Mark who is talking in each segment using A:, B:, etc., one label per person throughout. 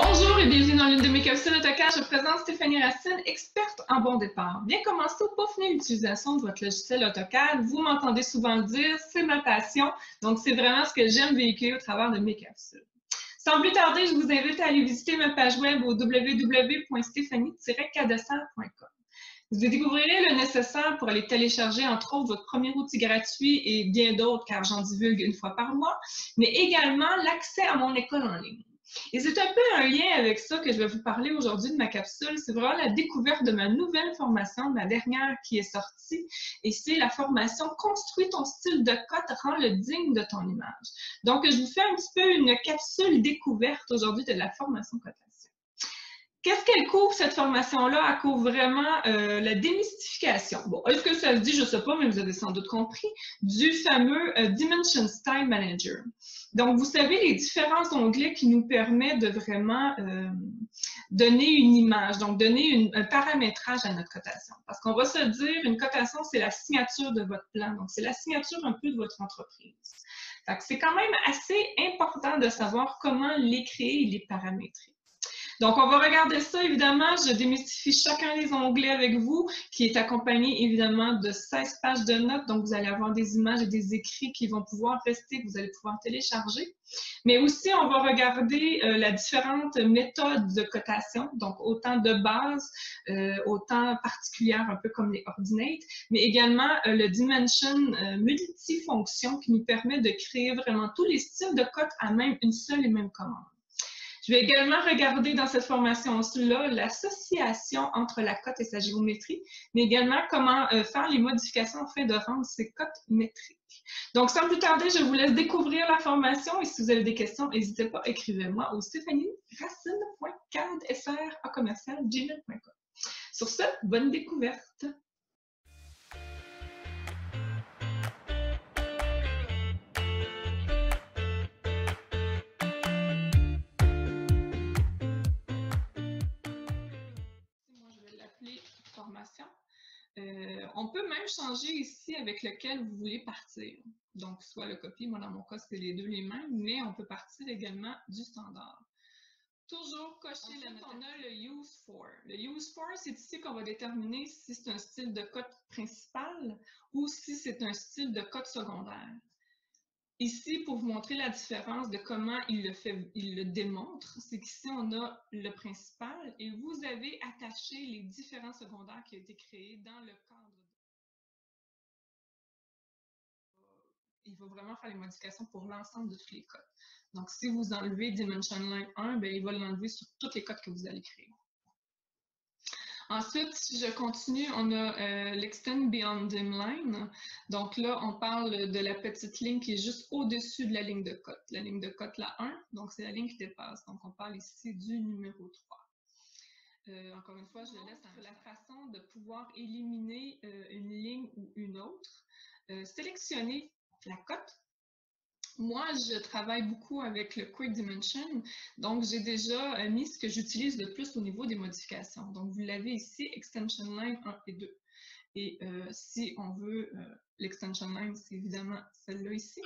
A: Bonjour et bienvenue dans l'une de mes capsules AutoCAD. Je présente Stéphanie Racine, experte en bon départ. Bien commencer ou peaufiner l'utilisation de votre logiciel AutoCAD. Vous m'entendez souvent le dire, c'est ma passion. Donc, c'est vraiment ce que j'aime véhiculer au travers de mes capsules. Sans plus tarder, je vous invite à aller visiter ma page web au www.stephanie-cadescent.com. Vous découvrirez le nécessaire pour aller télécharger, entre autres, votre premier outil gratuit et bien d'autres, car j'en divulgue une fois par mois, mais également l'accès à mon école en ligne. Et c'est un peu un lien avec ça que je vais vous parler aujourd'hui de ma capsule. C'est vraiment la découverte de ma nouvelle formation, ma dernière qui est sortie, et c'est la formation « Construis ton style de cote, rends-le digne de ton image ». Donc, je vous fais un petit peu une capsule découverte aujourd'hui de la formation cotation. Qu'est-ce qu'elle couvre, cette formation-là? Elle couvre vraiment la démystification. Bon, est-ce que ça se dit? Je ne sais pas, mais vous avez sans doute compris, du fameux Dimension Style Manager. Donc, vous savez, les différents onglets qui nous permettent de vraiment donner une image, donc donner un paramétrage à notre cotation. Parce qu'on va se dire, une cotation, c'est la signature de votre plan. Donc, c'est la signature un peu de votre entreprise. C'est quand même assez important de savoir comment les créer et les paramétrer. Donc, on va regarder ça, évidemment. Je démystifie chacun des onglets avec vous, qui est accompagné, évidemment, de 16 pages de notes. Donc, vous allez avoir des images et des écrits qui vont pouvoir rester, que vous allez pouvoir télécharger. Mais aussi, on va regarder la différente méthode de cotation, donc autant de base, autant particulière, un peu comme les ordinates, mais également le Dimension multifonction qui nous permet de créer vraiment tous les styles de cote à même une seule et même commande. Je vais également regarder dans cette formation-là l'association entre la cote et sa géométrie, mais également comment faire les modifications afin de rendre ces cotes métriques. Donc, sans plus tarder, je vous laisse découvrir la formation et si vous avez des questions, n'hésitez pas, écrivez-moi au stephanie.racine.fr@gmail.com. Sur ce, bonne découverte! Formation. On peut même changer ici avec lequel vous voulez partir. Donc, soit le copie, moi dans mon cas, c'est les deux les mêmes, mais on peut partir également du standard. Toujours cocher la note. On a le Use For. Le Use For, c'est ici qu'on va déterminer si c'est un style de cote principal ou si c'est un style de cote secondaire. Ici, pour vous montrer la différence de comment il le démontre, c'est qu'ici, on a le principal et vous avez attaché les différents secondaires qui ont été créés dans le cadre. Il va vraiment faire les modifications pour l'ensemble de tous les codes. Donc, si vous enlevez Dimension Line 1, bien, il va l'enlever sur toutes les codes que vous allez créer. Ensuite, si je continue, on a l'Extend Beyond Dim Line. Donc là, on parle de la petite ligne qui est juste au-dessus de la ligne de cote. La ligne de cote, la 1, donc c'est la ligne qui dépasse. Donc, on parle ici du numéro 3. Encore une fois, je laisse la façon de pouvoir éliminer une ligne ou une autre. Sélectionner la cote. Moi, je travaille beaucoup avec le Quick Dimension, donc j'ai déjà mis ce que j'utilise le plus au niveau des modifications. Donc, vous l'avez ici, Extension Line 1 et 2. Et si on veut, l'Extension Line, c'est évidemment celle-là ici.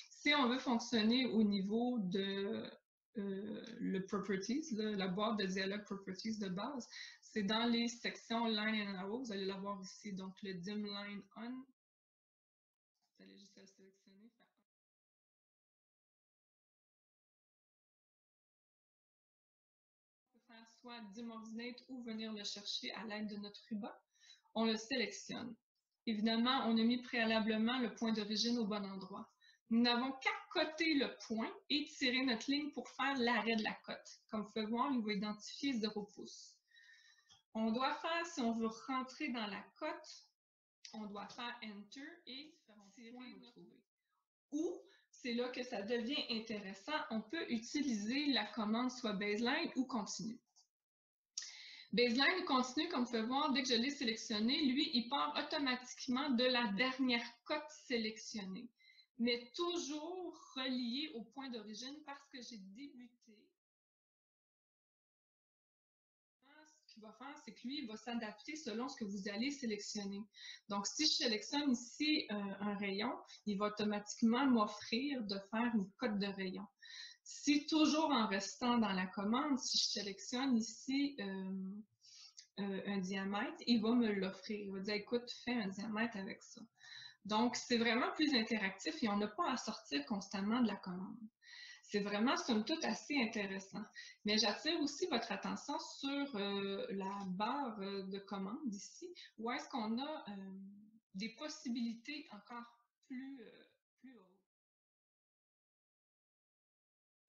A: Si on veut fonctionner au niveau de le Properties, la boîte de dialogue Properties de base, c'est dans les sections Line and Arrow, vous allez l'avoir ici, donc le Dim Line On. Vous allez juste le sélectionner. Faire soit Dim Ordinate ou venir le chercher à l'aide de notre ruban. On le sélectionne. Évidemment, on a mis préalablement le point d'origine au bon endroit. Nous n'avons qu'à coter le point et tirer notre ligne pour faire l'arrêt de la cote. Comme vous pouvez voir, il va identifier 0 pouces. On doit faire, si on veut rentrer dans la cote, on doit faire Enter et tirer retrouver. Ou, c'est là que ça devient intéressant, on peut utiliser la commande soit baseline ou continue. Baseline ou continue, comme vous pouvez voir, dès que je l'ai sélectionné, lui, il part automatiquement de la dernière cote sélectionnée, mais toujours relié au point d'origine parce que j'ai débuté. Ce qu'il va faire, c'est que lui, il va s'adapter selon ce que vous allez sélectionner. Donc, si je sélectionne ici un rayon, il va automatiquement m'offrir de faire une cote de rayon. Si toujours en restant dans la commande, si je sélectionne ici un diamètre, il va me l'offrir. Il va dire, écoute, fais un diamètre avec ça. Donc, c'est vraiment plus interactif et on n'a pas à sortir constamment de la commande. C'est vraiment, somme toute, assez intéressant. Mais j'attire aussi votre attention sur la barre de commande ici, où est-ce qu'on a des possibilités encore plus hautes.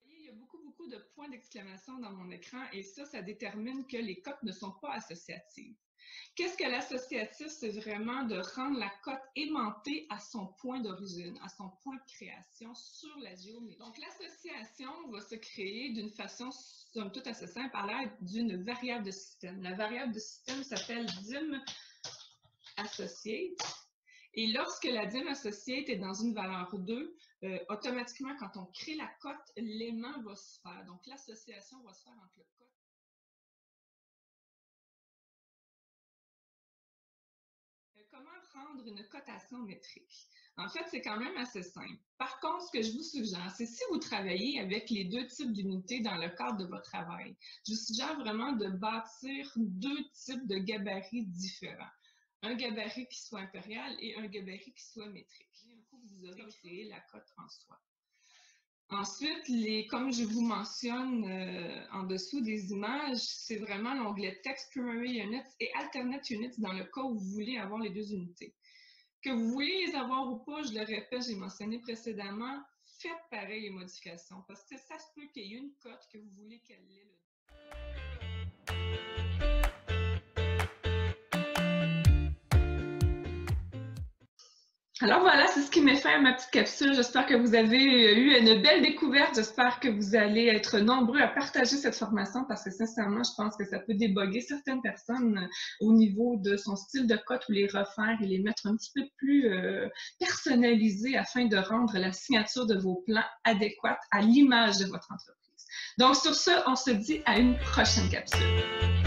A: Il y a beaucoup de points d'exclamation dans mon écran et ça détermine que les cotes ne sont pas associatives. Qu'est-ce que l'associatif? C'est vraiment de rendre la cote aimantée à son point d'origine, à son point de création sur la géométrie. Donc, l'association va se créer d'une façon, somme toute assez simple, à l'aide d'une variable de système. La variable de système s'appelle dim associate. Et lorsque la dim associate est dans une valeur 2, automatiquement, quand on crée la cote, l'aimant va se faire. Donc, l'association va se faire entre le cote. Comment prendre une cotation métrique? En fait, c'est quand même assez simple. Par contre, ce que je vous suggère, c'est si vous travaillez avec les deux types d'unités dans le cadre de votre travail, je vous suggère vraiment de bâtir deux types de gabarits différents. Un gabarit qui soit impérial et un gabarit qui soit métrique. Un coup, vous aurez créé la cote en soi. Ensuite, comme je vous mentionne en dessous des images, c'est vraiment l'onglet Text Primary Units et Alternate Units dans le cas où vous voulez avoir les deux unités. Que vous voulez les avoir ou pas, je le répète, j'ai mentionné précédemment, faites pareil les modifications parce que ça se peut qu'il y ait une cote que vous voulez qu'elle ait le Alors voilà, c'est ce qui m'est fait à ma petite capsule. J'espère que vous avez eu une belle découverte. J'espère que vous allez être nombreux à partager cette formation parce que sincèrement, je pense que ça peut déboguer certaines personnes au niveau de son style de cote ou les refaire et les mettre un petit peu plus personnalisés afin de rendre la signature de vos plans adéquate à l'image de votre entreprise. Donc sur ce, on se dit à une prochaine capsule.